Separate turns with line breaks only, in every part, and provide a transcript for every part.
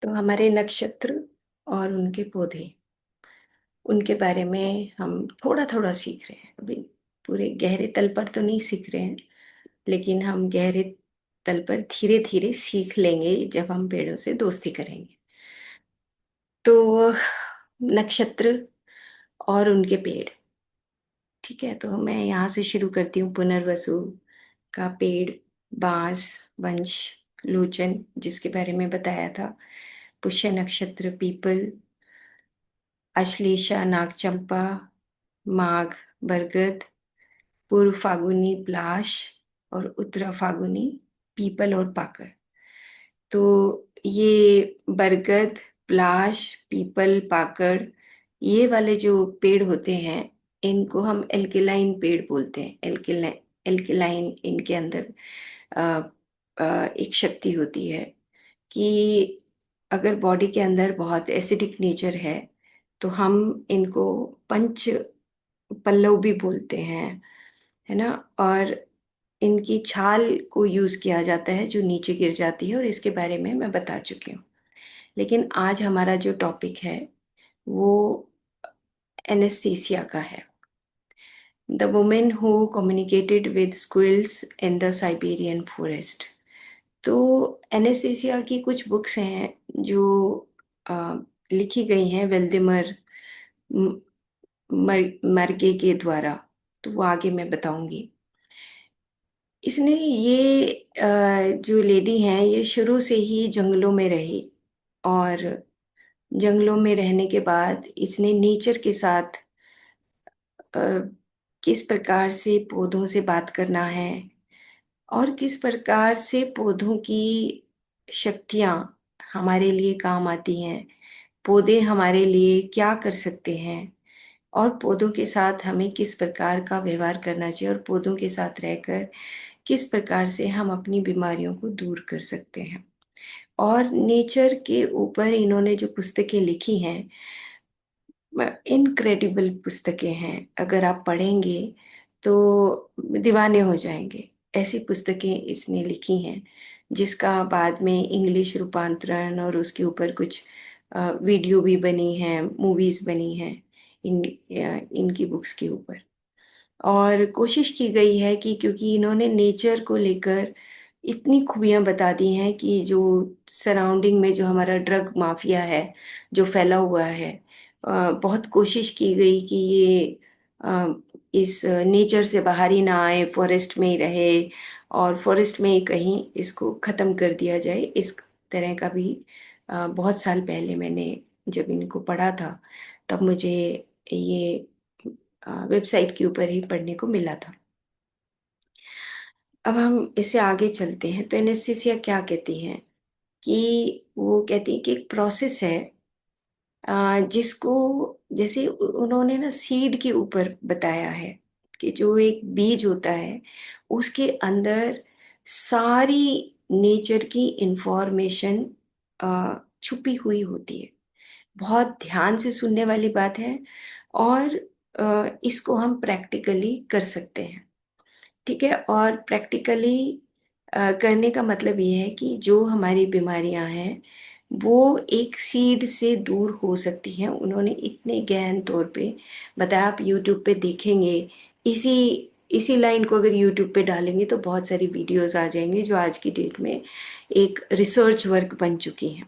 तो हमारे नक्षत्र और उनके पौधे, उनके बारे में हम थोड़ा थोड़ा सीख रहे हैं अभी। पूरे गहरे तल पर तो नहीं सीख रहे हैं, लेकिन हम गहरे तल पर धीरे धीरे सीख लेंगे जब हम पेड़ों से दोस्ती करेंगे। तो नक्षत्र और उनके पेड़। ठीक है, तो मैं यहाँ से शुरू करती हूँ। पुनर्वसु का पेड़, बांस, वंश, लोचन जिसके बारे में बताया था, पुष्य नक्षत्र पीपल, अश्लेषा नागचंपा, माघ बरगद, पूर्व फागुनी प्लाश और उत्तरा फागुनी पीपल और पाकड़। तो ये बरगद, प्लाश, पीपल, पाकड़, ये वाले जो पेड़ होते हैं, इनको हम एल्केलाइन पेड़ बोलते हैं। एल्केलाइन, एल्केलाइन इनके अंदर अ, एक शक्ति होती है कि अगर बॉडी के अंदर बहुत एसिडिक नेचर है तो हम इनको पंच पल्लव भी बोलते हैं, है ना। और इनकी छाल को यूज किया जाता है जो नीचे गिर जाती है, और इसके बारे में मैं बता चुकी हूँ। लेकिन आज हमारा जो टॉपिक है वो एनेस्थीसिया का है। The women who communicated with squirrels in the Siberian forest. तो एनेस्थीसिया की कुछ बुक्स हैं जो अ, लिखी गई हैं वेल्डेमर मर्गे के द्वारा। तो वो आगे मैं बताऊंगी। इसने ये जो लेडी हैं ये शुरू से ही जंगलों में रही, और जंगलों में रहने के बाद इसने नेचर के साथ अ, किस प्रकार से पौधों से बात करना है और किस प्रकार से पौधों की शक्तियाँ हमारे लिए काम आती हैं, पौधे हमारे लिए क्या कर सकते हैं, और पौधों के साथ हमें किस प्रकार का व्यवहार करना चाहिए, और पौधों के साथ रहकर किस प्रकार से हम अपनी बीमारियों को दूर कर सकते हैं। और नेचर के ऊपर इन्होंने जो पुस्तकें लिखी हैं, इनक्रेडिबल पुस्तकें हैं। अगर आप पढ़ेंगे तो दीवाने हो जाएंगे। ऐसी पुस्तकें इसने लिखी हैं जिसका बाद में इंग्लिश रूपांतरण और उसके ऊपर कुछ वीडियो भी बनी हैं, मूवीज बनी हैं इनकी बुक्स के ऊपर। और कोशिश की गई है कि क्योंकि इन्होंने नेचर को लेकर इतनी खूबियां बता दी हैं कि जो सराउंडिंग में जो हमारा ड्रग माफिया है जो फैला हुआ है, बहुत कोशिश की गई कि ये अ, इस नेचर से बाहर ही ना आए, फॉरेस्ट में ही रहे, और फॉरेस्ट में ही कहीं इसको ख़त्म कर दिया जाए। इस तरह का भी बहुत साल पहले मैंने जब इनको पढ़ा था, तब मुझे ये वेबसाइट के ऊपर ही पढ़ने को मिला था। अब हम इससे आगे चलते हैं। तो एनेस्थीसिया क्या कहती है कि वो कहती है कि एक प्रोसेस है जिसको, जैसे उन्होंने ना सीड के ऊपर बताया है कि जो एक बीज होता है उसके अंदर सारी नेचर की इंफॉर्मेशन छुपी हुई होती है। बहुत ध्यान से सुनने वाली बात है, और इसको हम प्रैक्टिकली कर सकते हैं। ठीक है, और प्रैक्टिकली करने का मतलब ये है कि जो हमारी बीमारियां हैं वो एक सीड से दूर हो सकती हैं। उन्होंने इतने गहन तौर पे बताया। आप यूट्यूब पे देखेंगे, इसी इसी लाइन को अगर यूट्यूब पे डालेंगे तो बहुत सारी वीडियोस आ जाएंगे जो आज की डेट में एक रिसर्च वर्क बन चुकी हैं।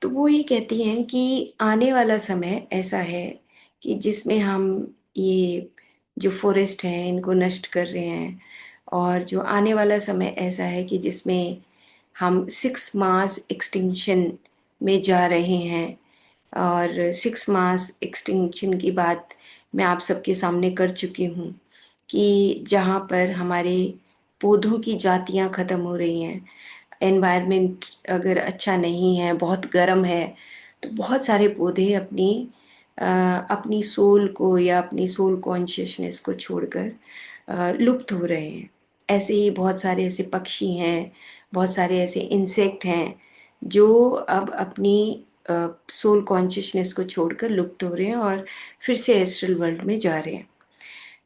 तो वो ये कहती हैं कि आने वाला समय ऐसा है कि जिसमें हम ये जो फॉरेस्ट हैं इनको नष्ट कर रहे हैं, और जो आने वाला समय ऐसा है कि जिसमें हम 6 मास एक्सटिंक्शन में जा रहे हैं। और 6 मास एक्सटिंक्शन की बात मैं आप सबके सामने कर चुकी हूँ कि जहाँ पर हमारे पौधों की जातियाँ ख़त्म हो रही हैं। एनवायरनमेंट अगर अच्छा नहीं है, बहुत गर्म है, तो बहुत सारे पौधे अ, अपनी सोल को या अपनी सोल कॉन्शियसनेस को छोड़कर लुप्त हो रहे हैं। ऐसे ही बहुत सारे ऐसे पक्षी हैं, बहुत सारे ऐसे इंसेक्ट हैं जो अब अपनी सोल कॉन्शियसनेस को छोड़कर लुप्त हो रहे हैं और फिर से एस्ट्रल वर्ल्ड में जा रहे हैं।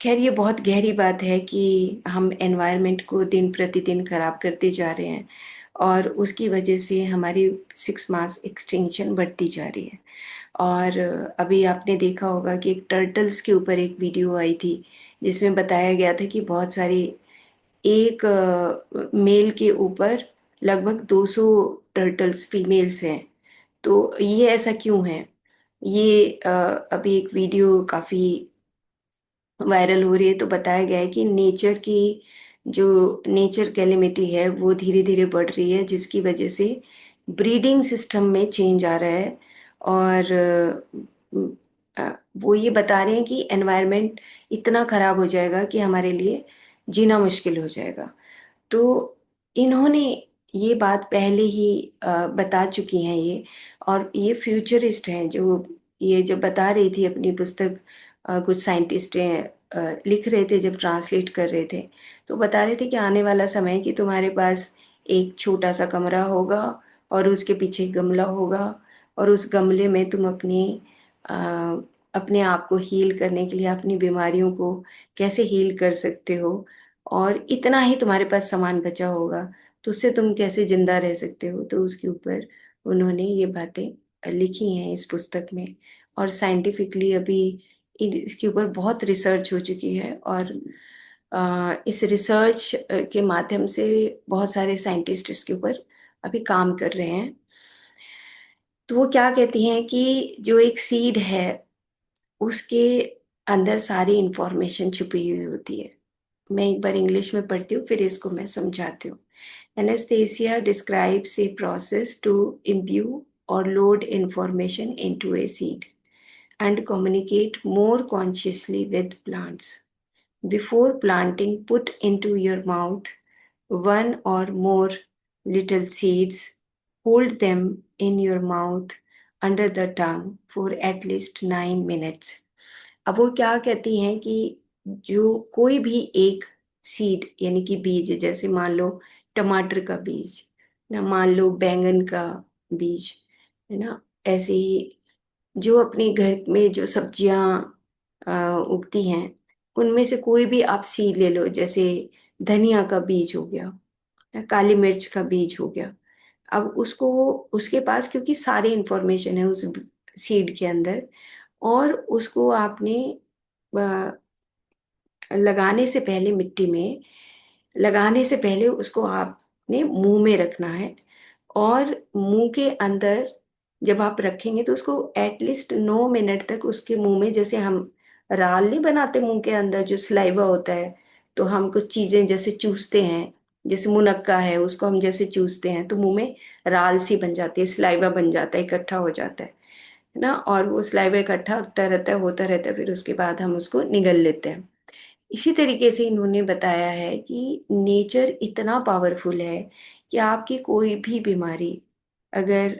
खैर, ये बहुत गहरी बात है कि हम एनवायरनमेंट को दिन प्रतिदिन खराब करते जा रहे हैं, और उसकी वजह से हमारी 6 मास एक्सटिंक्शन बढ़ती जा रही है। और अभी आपने देखा होगा कि एक टर्टल्स के ऊपर एक वीडियो आई थी जिसमें बताया गया था कि बहुत सारी एक मेल के ऊपर लगभग 200 टर्टल्स फीमेल्स हैं। तो ये ऐसा क्यों है? ये अभी एक वीडियो काफ़ी वायरल हो रही है, तो बताया गया है कि नेचर की जो नेचर कैलेमिटी है वो धीरे धीरे बढ़ रही है, जिसकी वजह से ब्रीडिंग सिस्टम में चेंज आ रहा है। और वो ये बता रहे हैं कि एनवायरनमेंट इतना खराब हो जाएगा कि हमारे लिए जीना मुश्किल हो जाएगा। तो इन्होंने ये बात पहले ही बता चुकी हैं ये। और ये फ्यूचरिस्ट हैं जो ये जब बता रही थी अपनी पुस्तक, कुछ साइंटिस्ट लिख रहे थे जब ट्रांसलेट कर रहे थे, तो बता रहे थे कि आने वाला समय कि तुम्हारे पास एक छोटा सा कमरा होगा और उसके पीछे एक गमला होगा, और उस गमले में तुम अ, अपने आप को हील करने के लिए अपनी बीमारियों को कैसे हील कर सकते हो, और इतना ही तुम्हारे पास सामान बचा होगा, तो उससे तुम कैसे जिंदा रह सकते हो। तो उसके ऊपर उन्होंने ये बातें लिखी हैं इस पुस्तक में। और साइंटिफिकली अभी इसके ऊपर बहुत रिसर्च हो चुकी है, और इस रिसर्च के माध्यम से बहुत सारे साइंटिस्ट इसके ऊपर अभी काम कर रहे हैं। तो वो क्या कहती हैं कि जो एक सीड है उसके अंदर सारी इंफॉर्मेशन छुपी हुई होती है। मैं एक बार इंग्लिश में पढ़ती हूँ, फिर इसको मैं समझाती हूँ। Anesthesia describes a process to imbue or load information into a seed and communicate more consciously with plants. Before planting, put into your mouth one or more little seeds. Hold them in your mouth under the tongue for at least 9 minutes. अब वो क्या कहती हैं कि जो कोई भी एक सीड यानी कि बीज, जैसे मान लो टमाटर का बीज, ना मान लो बैंगन का बीज, है ना, ऐसे ही जो अपने घर में जो सब्जियां उगती हैं उनमें से कोई भी आप सीड ले लो, जैसे धनिया का बीज हो गया या काली मिर्च का बीज हो गया। अब उसको, उसके पास क्योंकि सारी इंफॉर्मेशन है उस सीड के अंदर, और उसको आपने लगाने से पहले मिट्टी में लगाने से पहले उसको आपने मुंह में रखना है। और मुंह के अंदर जब आप रखेंगे तो उसको एटलीस्ट 9 मिनट तक उसके मुंह में, जैसे हम राल नहीं बनाते मुंह के अंदर जो सलाइवा होता है, तो हम कुछ चीजें जैसे चूसते हैं, जैसे मुनक्का है उसको हम जैसे चूसते हैं तो मुंह में राल सी बन जाती है, सलाइवा बन जाता है, इकट्ठा हो जाता है ना, और वो सलाइवा इकट्ठा होता रहता है, फिर उसके बाद हम उसको निगल लेते हैं। इसी तरीके से इन्होंने बताया है कि नेचर इतना पावरफुल है कि आपकी कोई भी बीमारी अगर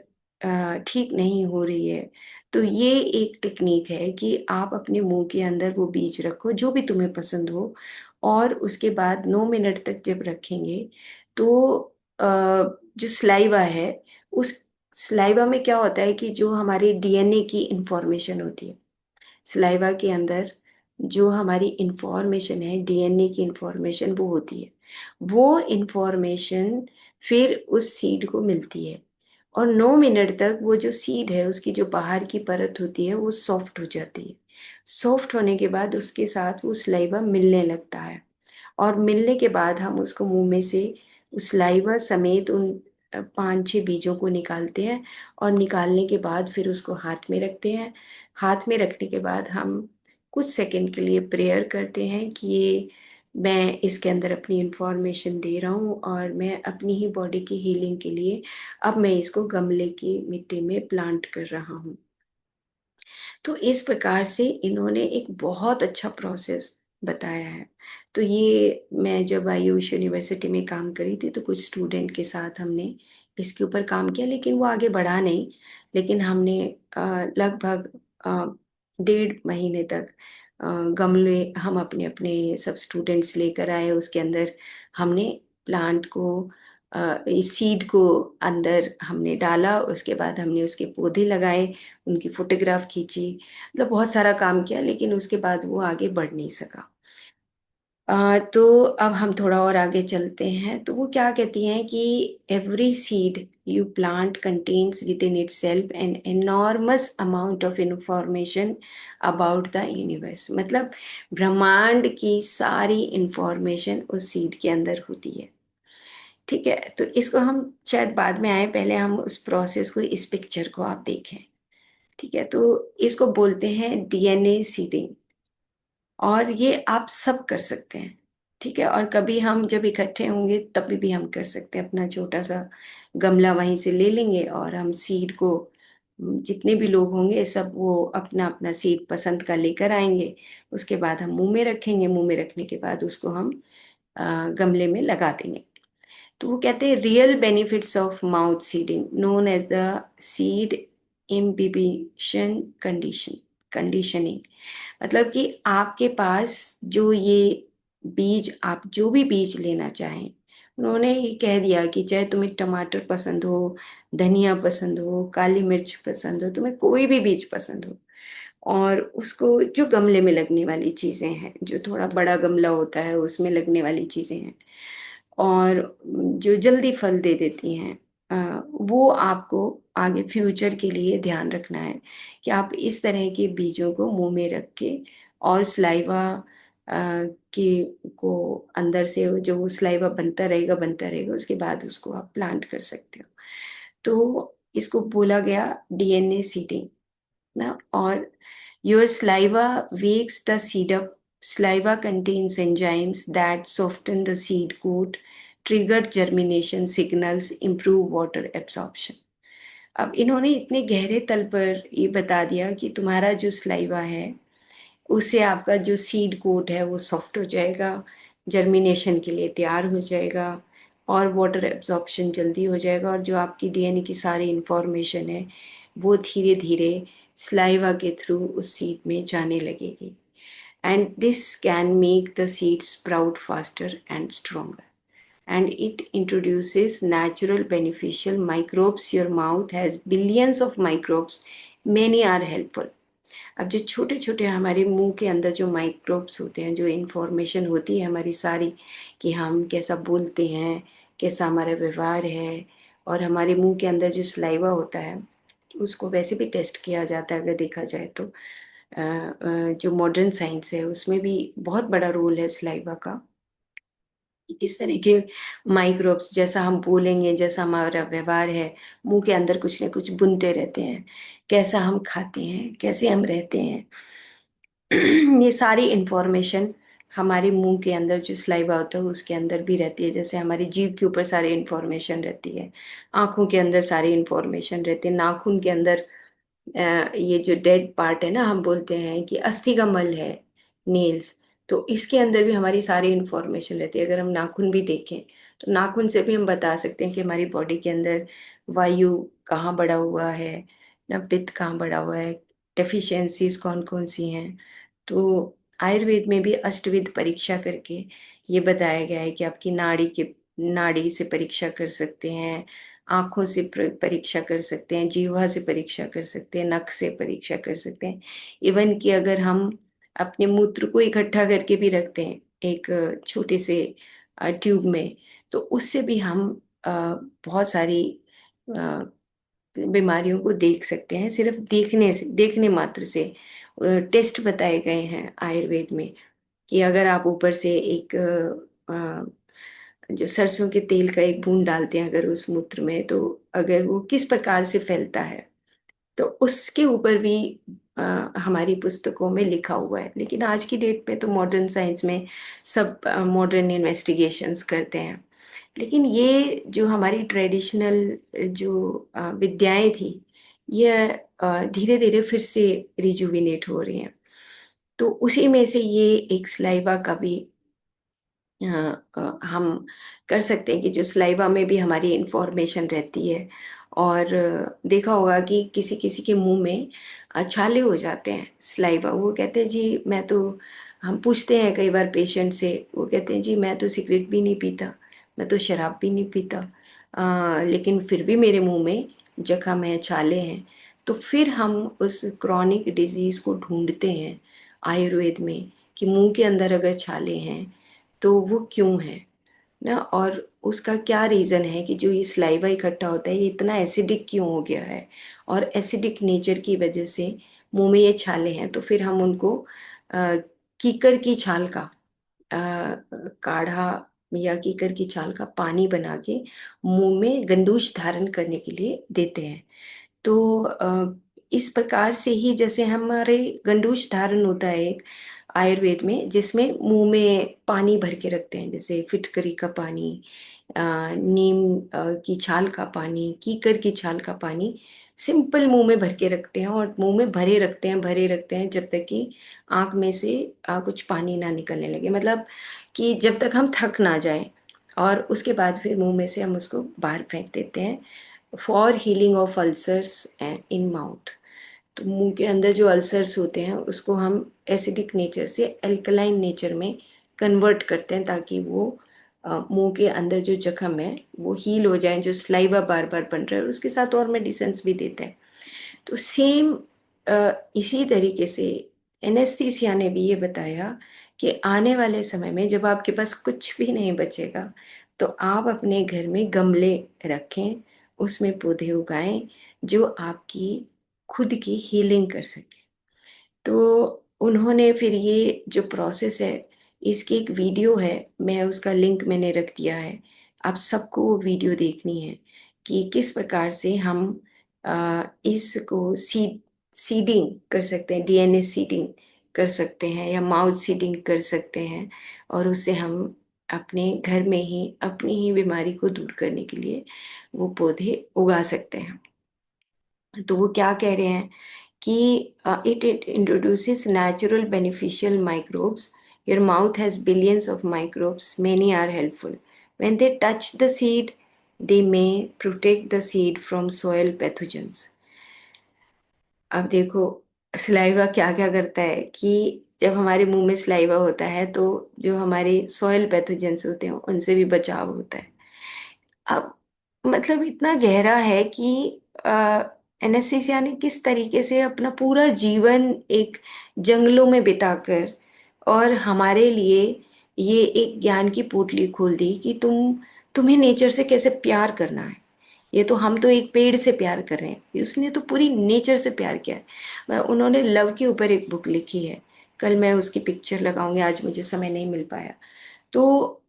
ठीक नहीं हो रही है, तो ये एक टेक्निक है कि आप अपने मुंह के अंदर वो बीज रखो जो भी तुम्हें पसंद हो, और उसके बाद 9 मिनट तक जब रखेंगे तो अ, जो स्लाइवा है, उस स्लाइवा में क्या होता है कि जो हमारे डीएनए की इंफॉर्मेशन होती है, सलाइवा के अंदर जो हमारी इंफॉर्मेशन है, डीएनए की इंफॉर्मेशन वो होती है। वो इंफॉर्मेशन फिर उस सीड को मिलती है, और 9 मिनट तक वो जो सीड है उसकी जो बाहर की परत होती है वो सॉफ्ट हो जाती है। सॉफ्ट होने के बाद उसके साथ वो सलाइवा मिलने लगता है, और मिलने के बाद हम उसको मुंह में से उस लाइवा समेत उन 5-6 बीजों को निकालते हैं। और निकालने के बाद फिर उसको हाथ में रखते हैं। हाथ में रखने के बाद हम कुछ सेकंड के लिए प्रेयर करते हैं कि ये, मैं इसके अंदर अपनी इंफॉर्मेशन दे रहा हूँ और मैं अपनी ही बॉडी की हीलिंग के लिए अब मैं इसको गमले की मिट्टी में प्लांट कर रहा हूँ। तो इस प्रकार से इन्होंने एक बहुत अच्छा प्रोसेस बताया है। तो ये मैं जब आयुष यूनिवर्सिटी में काम करी थी तो कुछ स्टूडेंट के साथ हमने इसके ऊपर काम किया, लेकिन वो आगे बढ़ा नहीं। लेकिन हमने लगभग 1.5 महीने तक गमले हम अपने अपने सब स्टूडेंट्स लेकर आए, उसके अंदर हमने प्लांट को इस सीड को अंदर हमने डाला, उसके बाद हमने उसके पौधे लगाए, उनकी फोटोग्राफ खींची, मतलब बहुत सारा काम किया, लेकिन उसके बाद वो आगे बढ़ नहीं सका। तो अब हम थोड़ा और आगे चलते हैं, तो वो क्या कहती हैं कि every seed you plant contains with in it self N enormous amount of information about the universe. मतलब ब्रह्मांड की सारी इंफॉर्मेशन उस सीड के अंदर होती है। ठीक है, तो इसको हम शायद बाद में आए, पहले हम उस प्रोसेस को, इस पिक्चर को आप देखें। ठीक है, तो इसको बोलते हैं डीएनए सीडिंग, और ये आप सब कर सकते हैं। ठीक है, और कभी हम जब इकट्ठे होंगे तभी भी हम कर सकते हैं। अपना छोटा सा गमला वहीं से ले लेंगे और हम सीड को, जितने भी लोग होंगे सब वो अपना अपना सीड पसंद का लेकर आएंगे। उसके बाद हम मुंह में रखेंगे, मुंह में रखने के बाद उसको हम गमले में लगा देंगे। तो वो कहते हैं real benefits of mouth seeding known as the seed imbibition conditioning. मतलब कि आपके पास जो ये बीज, आप जो भी बीज लेना चाहें, उन्होंने ये कह दिया कि चाहे तुम्हें टमाटर पसंद हो, धनिया पसंद हो, काली मिर्च पसंद हो, तुम्हें कोई भी बीज पसंद हो, और उसको जो गमले में लगने वाली चीज़ें हैं, जो थोड़ा बड़ा गमला होता है उसमें लगने वाली चीज़ें हैं, और जो जल्दी फल दे देती हैं, वो आपको आगे फ्यूचर के लिए ध्यान रखना है कि आप इस तरह के बीजों को मुंह में रख के, और स्लाइवा के को अंदर से जो वो स्लाइवा बनता रहेगा, उसके बाद उसको आप प्लांट कर सकते हो। तो इसको बोला गया डीएनए सीडिंग ना। और your saliva wakes the seed up. Saliva contains enzymes that soften the seed coat, trigger germination signals, improve water absorption. अब इन्होंने इतने गहरे तल पर ये बता दिया कि तुम्हारा जो स्लाइवा है उससे आपका जो सीड कोट है वो सॉफ्ट हो जाएगा, जर्मिनेशन के लिए तैयार हो जाएगा, और वाटर एब्जॉर्प्शन जल्दी हो जाएगा, और जो आपकी डीएनए की सारी इंफॉर्मेशन है वो धीरे धीरे स्लाइवा के थ्रू उस सीड में जाने लगेगी। And this can make the seed sprout faster and stronger, and it introduces natural beneficial microbes. Your mouth has billions of microbes, many are helpful. अब जो छोटे छोटे हमारे मुंह के अंदर जो माइक्रोब्स होते हैं, जो इंफॉर्मेशन होती है हमारी सारी, कि हम कैसा बोलते हैं, कैसा हमारा व्यवहार है, और हमारे मुंह के अंदर जो सलाइवा होता है उसको वैसे भी टेस्ट किया जाता है अगर देखा जाए तो। जो मॉडर्न साइंस है उसमें भी बहुत बड़ा रोल है सलाइवा का, कि किस तरह के माइक्रोब्स, जैसा हम बोलेंगे, जैसा हमारा व्यवहार है, मुंह के अंदर कुछ ना कुछ बुनते रहते हैं, कैसा हम खाते हैं, कैसे हम रहते हैं। ये सारी इंफॉर्मेशन हमारे मुंह के अंदर जो स्लाइवा होता है उसके अंदर भी रहती है। जैसे हमारी जीभ के ऊपर सारी इंफॉर्मेशन रहती है, आंखों के अंदर सारी इंफॉर्मेशन रहती है, नाखून के अंदर ये जो डेड पार्ट है ना, हम बोलते हैं कि अस्थि का मल है, नेल्स, तो इसके अंदर भी हमारी सारी इंफॉर्मेशन रहती है। अगर हम नाखून भी देखें तो नाखून से भी हम बता सकते हैं कि हमारी बॉडी के अंदर वायु कहाँ बढ़ा हुआ है, ना पित्त कहाँ बढ़ा हुआ है, डेफिशिएंसीज कौन कौन सी हैं। तो आयुर्वेद में भी अष्टविध परीक्षा करके ये बताया गया है कि आपकी नाड़ी से परीक्षा कर सकते हैं, आँखों से परीक्षा कर सकते हैं, जिह्वा से परीक्षा कर सकते हैं, नक से परीक्षा कर सकते हैं। इवन कि अगर हम अपने मूत्र को इकट्ठा करके भी रखते हैं एक छोटे से ट्यूब में, तो उससे भी हम अ, बहुत सारी अ, बीमारियों को देख सकते हैं, सिर्फ देखने से, देखने मात्र से। टेस्ट बताए गए हैं आयुर्वेद में कि अगर आप ऊपर से एक जो सरसों के तेल का एक बूंद डालते हैं अगर उस मूत्र में, तो अगर वो किस प्रकार से फैलता है, तो उसके ऊपर भी हमारी पुस्तकों में लिखा हुआ है। लेकिन आज की डेट में तो मॉडर्न साइंस में सब मॉडर्न इन्वेस्टिगेशंस करते हैं। लेकिन ये जो हमारी ट्रेडिशनल जो विद्याएं थी, ये धीरे धीरे फिर से रिजुविनेट हो रही हैं। तो उसी में से ये एक स्लाइवा का भी हम कर सकते हैं कि जो स्लाइवा में भी हमारी इंफॉर्मेशन रहती है। और देखा होगा कि किसी किसी के मुंह में छाले हो जाते हैं स्लाइवा, वो कहते हैं जी मैं तो, हम पूछते हैं कई बार पेशेंट से, वो कहते हैं जी मैं तो सिगरेट भी नहीं पीता, मैं तो शराब भी नहीं पीता, लेकिन फिर भी मेरे मुंह में जख्म है, छाले हैं। तो फिर हम उस क्रॉनिक डिजीज को ढूंढते हैं आयुर्वेद में, कि मुंह के अंदर अगर छाले हैं तो वो क्यों है ना, और उसका क्या रीज़न है कि जो ये सलाइवा इकट्ठा होता है ये इतना एसिडिक क्यों हो गया है, और एसिडिक नेचर की वजह से मुंह में ये छाले हैं। तो फिर हम उनको अ, कीकर की छाल का काढ़ा या कीकर की छाल का पानी बना के मुंह में गंडूश धारण करने के लिए देते हैं। तो इस प्रकार से ही जैसे हमारे गंडूश धारण होता है एक आयुर्वेद में, जिसमें मुंह में पानी भर के रखते हैं, जैसे फिटकरी का पानी, नीम की छाल का पानी, कीकर की छाल का पानी सिंपल मुंह में भर के रखते हैं, और मुंह में भरे रखते हैं जब तक कि आँख में से कुछ पानी ना निकलने लगे, मतलब कि जब तक हम थक ना जाएं, और उसके बाद फिर मुंह में से हम उसको बाहर फेंक देते हैं। For healing of ulcers in mouth, तो मुंह के अंदर जो अल्सर्स होते हैं उसको हम एसिडिक नेचर से अल्कलाइन नेचर में कन्वर्ट करते हैं, ताकि वो मुंह के अंदर जो जख्म है वो हील हो जाए, जो स्लाइवा बार बार बन रहा है, और उसके साथ और मेडिसिन भी देते हैं। तो सेम इसी तरीके से एनेस्थीसिया ने भी ये बताया कि आने वाले समय में जब आपके पास कुछ भी नहीं बचेगा, तो आप अपने घर में गमले रखें, उसमें पौधे उगाएं जो आपकी खुद की हीलिंग कर सके। तो उन्होंने फिर ये जो प्रोसेस है, इसकी एक वीडियो है, मैं उसका लिंक मैंने रख दिया है, आप सबको वो वीडियो देखनी है कि किस प्रकार से हम इसको सीडिंग कर सकते हैं, डीएनए सीडिंग कर सकते हैं या माउथ सीडिंग कर सकते हैं, और उससे हम अपने घर में ही अपनी ही बीमारी को दूर करने के लिए वो पौधे उगा सकते हैं। तो वो क्या कह रहे हैं कि it introduces natural beneficial microbes. Your mouth has billions of microbes, many are helpful. When they touch the seed, they may protect the seed from soil pathogens. अब देखो, सलाइवा क्या क्या करता है कि जब हमारे मुंह में सलाइवा होता है तो जो हमारे सॉइल पैथोजेंस होते हैं उनसे भी बचाव होता है। अब मतलब इतना गहरा है कि एनेस्थीसिया ने किस तरीके से अपना पूरा जीवन एक जंगलों में बिताकर और हमारे लिए ये एक ज्ञान की पोटली खोल दी कि तुम्हें नेचर से कैसे प्यार करना है। ये तो हम तो एक पेड़ से प्यार कर रहे हैं, उसने तो पूरी नेचर से प्यार किया है। उन्होंने लव के ऊपर एक बुक लिखी है, कल मैं उसकी पिक्चर लगाऊंगी, आज मुझे समय नहीं मिल पाया। तो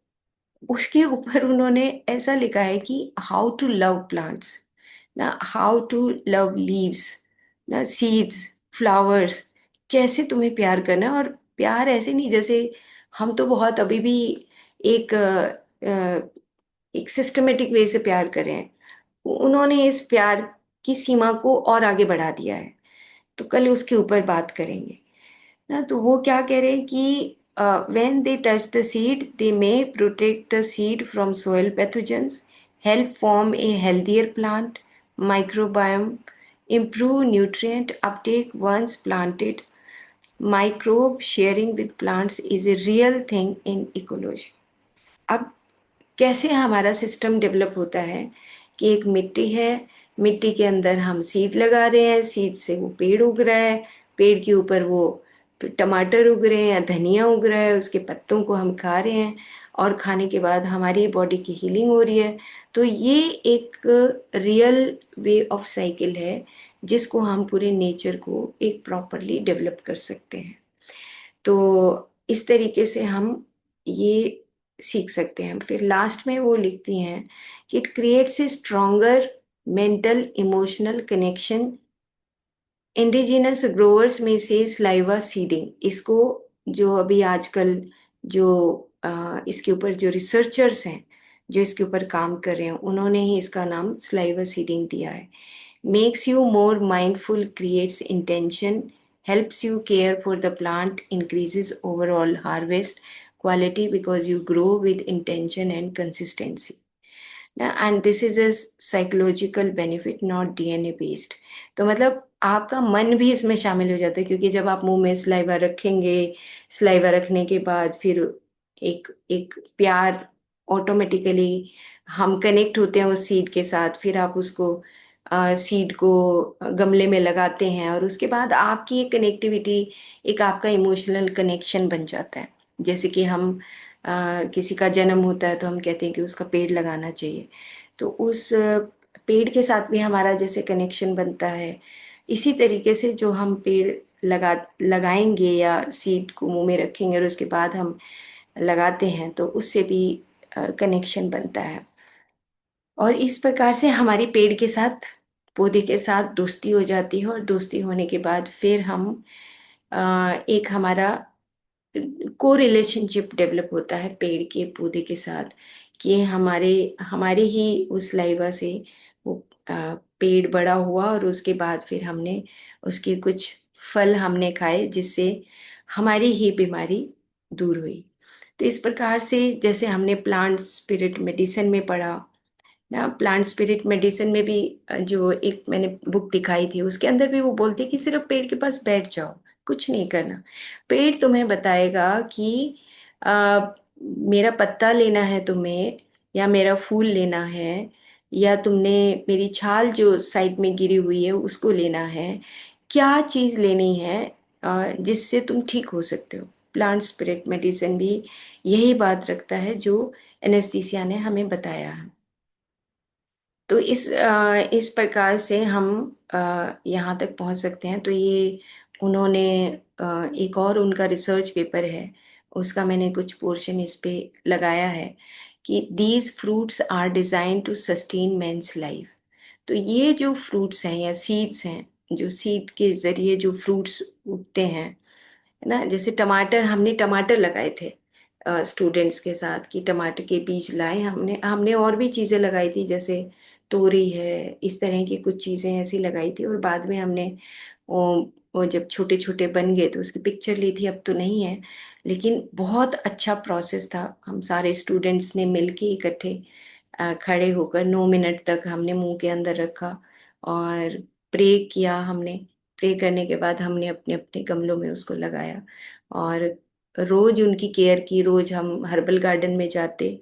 उसके ऊपर उन्होंने ऐसा लिखा है कि हाउ टू लव प्लांट्स, ना हाउ टू लव लीव्स, ना सीड्स, फ्लावर्स, कैसे तुम्हें प्यार करना है। और प्यार ऐसे नहीं जैसे हम तो बहुत अभी भी एक एक सिस्टमेटिक वे से प्यार कर रहे हैं, उन्होंने इस प्यार की सीमा को और आगे बढ़ा दिया है। तो कल उसके ऊपर बात करेंगे ना। तो वो क्या कह रहे हैं कि when they touch the seed, they may protect the seed from soil pathogens, help form a healthier plant microbiome, improve nutrient uptake once planted. Microbe sharing with plants is a real thing in ecology. अब कैसे हमारा system develop होता है कि एक मिट्टी है, मिट्टी के अंदर हम सीड लगा रहे हैं, सीड से वो पेड़ उग रहा है, पेड़ के ऊपर वो टमाटर उग रहे हैं या धनिया उग रहा है, उसके पत्तों को हम खा रहे हैं, और खाने के बाद हमारी बॉडी की हीलिंग हो रही है। तो ये एक रियल वे ऑफ साइकिल है जिसको हम पूरे नेचर को एक प्रॉपरली डेवलप कर सकते हैं। तो इस तरीके से हम ये सीख सकते हैं। फिर लास्ट में वो लिखती हैं कि it creates a stronger mental emotional connection. Indigenous growers में से स्लाइवा सीडिंग, इसको जो अभी आजकल जो इसके ऊपर जो रिसर्चर्स हैं जो इसके ऊपर काम कर रहे हैं, उन्होंने ही इसका नाम स्लाइवा सीडिंग दिया है। Makes you more mindful, creates intention, helps you care for the plant, increases overall harvest quality because you grow with intention and consistency. And this is a psychological benefit, not DNA based. तो मतलब आपका मन भी इसमें शामिल हो जाता है, क्योंकि जब आप मुंह में सलाइवा रखेंगे, सलाइवा रखने के बाद फिर एक एक प्यार ऑटोमेटिकली हम कनेक्ट होते हैं उस सीड के साथ, फिर आप उसको सीड को गमले में लगाते हैं, और उसके बाद आपकी एक कनेक्टिविटी, एक आपका इमोशनल कनेक्शन बन जाता है। जैसे कि हम किसी का जन्म होता है तो हम कहते हैं कि उसका पेड़ लगाना चाहिए। तो उस पेड़ के साथ भी हमारा जैसे कनेक्शन बनता है, इसी तरीके से जो हम पेड़ लगाएंगे या सीड को मुंह में रखेंगे और उसके बाद हम लगाते हैं तो उससे भी कनेक्शन बनता है। और इस प्रकार से हमारी पेड़ के साथ, पौधे के साथ दोस्ती हो जाती है, और दोस्ती होने के बाद फिर हम एक हमारा को रिलेशनशिप डेवलप होता है पेड़ के पौधे के साथ, कि हमारे ही उस लाइवा से वो पेड़ बड़ा हुआ, और उसके बाद फिर हमने उसके कुछ फल हमने खाए, जिससे हमारी ही बीमारी दूर हुई। तो इस प्रकार से जैसे हमने प्लांट स्पिरिट मेडिसिन में पढ़ा ना, प्लांट स्पिरिट मेडिसिन में भी जो एक मैंने बुक दिखाई थी उसके अंदर भी वो बोलते कि सिर्फ पेड़ के पास बैठ जाओ, कुछ नहीं करना। पेड़ तुम्हें बताएगा कि आ, मेरा पत्ता लेना है तुम्हें, या मेरा फूल लेना है, या तुमने मेरी छाल जो साइड में गिरी हुई है उसको लेना है, क्या चीज़ लेनी है जिससे तुम ठीक हो सकते हो। प्लांट स्पिरिट मेडिसिन भी यही बात रखता है जो एनेस्थीसिया ने हमें बताया है। तो इस प्रकार से हम यहाँ तक पहुँच सकते हैं। तो ये उन्होंने एक और उनका रिसर्च पेपर है, उसका मैंने कुछ पोर्शन इस पे लगाया है कि these fruits are design to sustain men's life. तो ये जो फ्रूट्स हैं या सीड्स हैं, जो सीड के जरिए जो फ्रूट्स उगते हैं, है ना, जैसे टमाटर, हमने टमाटर लगाए थे स्टूडेंट्स के साथ, कि टमाटर के बीज लाए हमने हमने और भी चीज़ें लगाई थी, जैसे तोरी है, इस तरह की कुछ चीज़ें ऐसी लगाई थी। और बाद में हमने वो जब छोटे छोटे बन गए तो उसकी पिक्चर ली थी, अब तो नहीं है। लेकिन बहुत अच्छा प्रोसेस था, हम सारे स्टूडेंट्स ने मिलके इकट्ठे खड़े होकर 9 मिनट तक हमने मुंह के अंदर रखा और प्रे किया हमने। प्रे करने के बाद हमने अपने अपने गमलों में उसको लगाया, और रोज उनकी केयर की। रोज हम हर्बल गार्डन में जाते,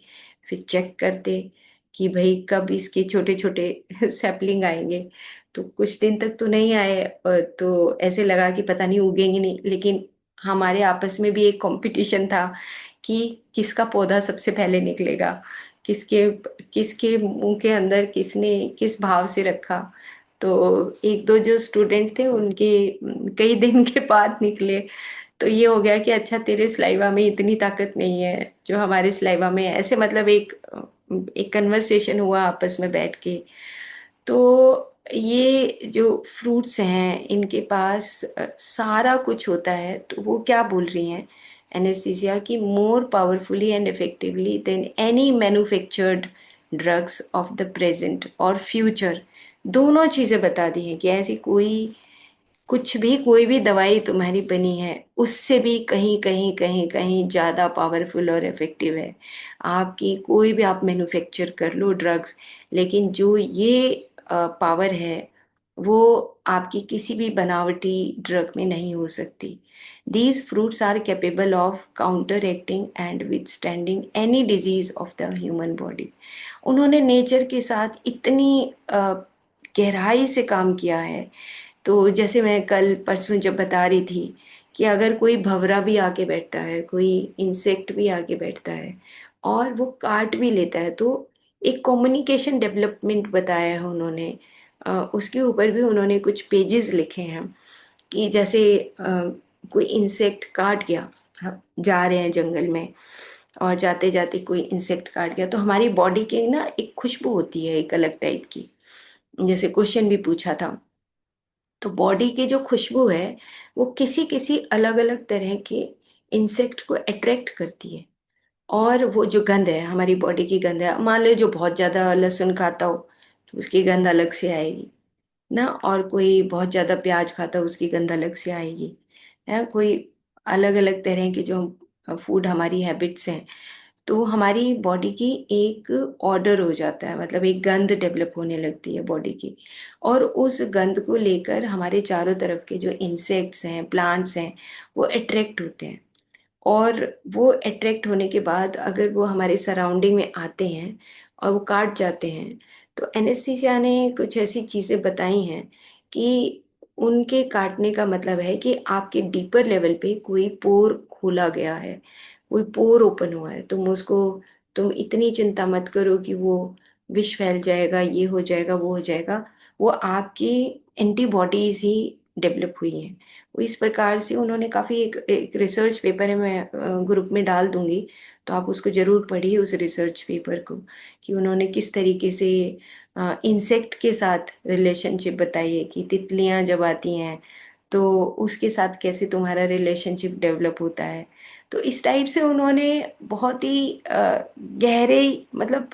फिर चेक करते कि भाई कब इसके छोटे छोटे सैपलिंग आएंगे। तो कुछ दिन तक तो नहीं आए, तो ऐसे लगा कि पता नहीं उगेंगे नहीं, लेकिन हमारे आपस में भी एक कंपटीशन था कि किसका पौधा सबसे पहले निकलेगा, किसके किसके मुंह के अंदर किसने किस भाव से रखा। तो एक दो जो स्टूडेंट थे उनके कई दिन के बाद निकले। तो ये हो गया कि अच्छा, तेरे स्लाइवा में इतनी ताकत नहीं है जो हमारे स्लाइवा में है। ऐसे मतलब एक एक कन्वर्सेशन हुआ आपस में बैठ के। तो ये जो फ्रूट्स हैं इनके पास सारा कुछ होता है। तो वो क्या बोल रही हैं एनेस्थीसिया की, more powerfully and effectively than any manufactured drugs of the present और फ्यूचर। दोनों चीज़ें बता दी हैं कि ऐसी कुछ भी कोई भी दवाई तुम्हारी बनी है उससे भी कहीं कहीं कहीं कहीं ज़्यादा पावरफुल और इफेक्टिव है आपकी। कोई भी आप मैन्युफैक्चर कर लो ड्रग्स, लेकिन जो ये पावर है वो आपकी किसी भी बनावटी ड्रग में नहीं हो सकती। These fruits are capable of counteracting and withstanding any disease of the human body. उन्होंने नेचर के साथ इतनी गहराई से काम किया है। तो जैसे मैं कल परसों जब बता रही थी कि अगर कोई भंवरा भी आके बैठता है, कोई इंसेक्ट भी आके बैठता है और वो काट भी लेता है, तो एक कम्युनिकेशन डेवलपमेंट बताया है उन्होंने। उसके ऊपर भी उन्होंने कुछ पेजेस लिखे हैं कि जैसे कोई इंसेक्ट काट गया, हम जा रहे हैं जंगल में और जाते जाते कोई इंसेक्ट काट गया, तो हमारी बॉडी के ना एक खुशबू होती है एक अलग टाइप की। जैसे क्वेश्चन भी पूछा था, तो बॉडी की जो खुशबू है वो किसी किसी अलग अलग तरह के इंसेक्ट को अट्रैक्ट करती है। और वो जो गंध है, हमारी बॉडी की गंध है, मान लो जो बहुत ज़्यादा लहसुन खाता हो तो उसकी गंध अलग से आएगी ना, और कोई बहुत ज़्यादा प्याज खाता हो उसकी गंध अलग से आएगी है। कोई अलग अलग तरह के जो फूड हमारी हैबिट्स हैं, तो हमारी बॉडी की एक ऑर्डर हो जाता है, मतलब एक गंध डेवलप होने लगती है बॉडी की। और उस गंध को लेकर हमारे चारों तरफ के जो इंसेक्ट्स हैं, प्लांट्स हैं, वो अट्रैक्ट होते हैं। और वो अट्रैक्ट होने के बाद अगर वो हमारे सराउंडिंग में आते हैं और वो काट जाते हैं, तो एनेस्थीसिया ने कुछ ऐसी चीज़ें बताई हैं कि उनके काटने का मतलब है कि आपके डीपर लेवल पे कोई पोर खोला गया है, कोई पोर ओपन हुआ है, तुम इतनी चिंता मत करो कि वो विष फैल जाएगा, ये हो जाएगा, वो हो जाएगा। वो आपकी एंटीबॉडीज ही डेवलप हुई हैं। वो इस प्रकार से उन्होंने काफ़ी एक रिसर्च पेपर है, मैं ग्रुप में डाल दूंगी, तो आप उसको ज़रूर पढ़िए, उस रिसर्च पेपर को, कि उन्होंने किस तरीके से इंसेक्ट के साथ रिलेशनशिप बताई है, कि तितलियां जब आती हैं तो उसके साथ कैसे तुम्हारा रिलेशनशिप डेवलप होता है। तो इस टाइप से उन्होंने बहुत ही गहरे, मतलब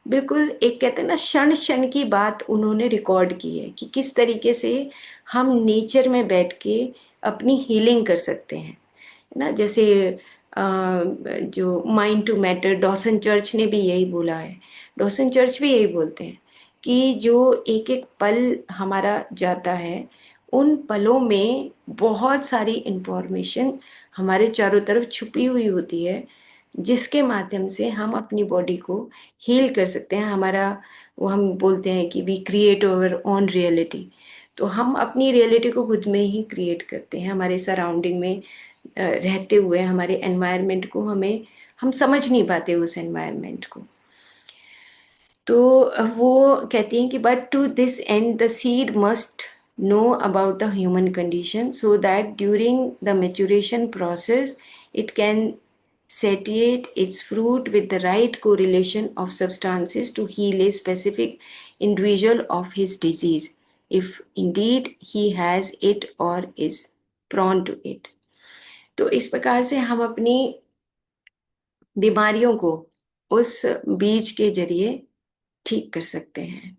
बिल्कुल एक कहते हैं ना क्षण क्षण की बात उन्होंने रिकॉर्ड की है, कि किस तरीके से हम नेचर में बैठ के अपनी हीलिंग कर सकते हैं, है ना। जैसे जो mind to matter, Dawson Church ने भी यही बोला है, डॉसन चर्च भी यही बोलते हैं कि जो एक एक पल हमारा जाता है, उन पलों में बहुत सारी इंफॉर्मेशन हमारे चारों तरफ छुपी हुई होती है, जिसके माध्यम से हम अपनी बॉडी को हील कर सकते हैं। हमारा, वो हम बोलते हैं कि we create our own reality. तो हम अपनी रियलिटी को खुद में ही क्रिएट करते हैं, हमारे सराउंडिंग में रहते हुए हमारे एनवायरनमेंट को हम समझ नहीं पाते उस एनवायरनमेंट को। तो वो कहती हैं कि but to this end the seed must know about the human condition so that during the maturation process it can satiate its fruit with the right correlation of substances to heal a specific individual of his disease, if indeed he has it or is prone to it। तो इस प्रकार से हम अपनी बीमारियों को उस बीज के जरिए ठीक कर सकते हैं।